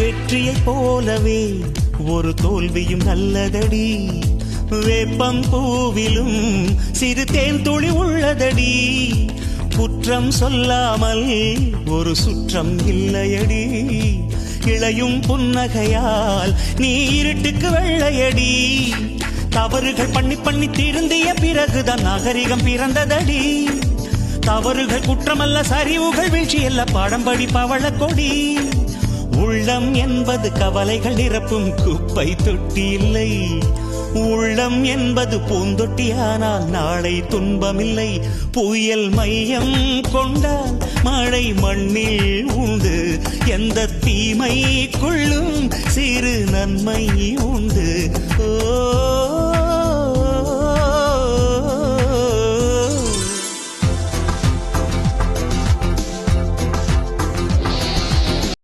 வெற்றியைப் போலவே ஒரு தோல்வியும் நல்லதடி. வேப்பம் பூவிலும் சிறு தேன் துளி உள்ளதடி. குற்றம் சொல்லாமல் ஒரு சுற்றம் இல்லையடி. இளையும் புன்னகையால் நீ இருட்டுக்கு வெள்ளையடி. தவறுகள் பண்ணி பண்ணி திருந்திய பிறகுதான் நாகரிகம் பிறந்ததடி. தவறுகள் குற்றமல்ல, சரிவுகள் வீழ்ச்சியல்ல, பாடம்படி பவள கொடி. உள்ளம் என்பது கவலைகள் நிரப்பும் குப்பை தொட்டி இல்லை. உள்ளம் என்பது பூந்தொட்டியானால் நாளை துன்பமில்லை. புயல் மையம் கொண்டால் மழை மண்ணில் உண்டு. எந்த தீமைக்குள்ளும் சிறு நன்மை உண்டு. ஓ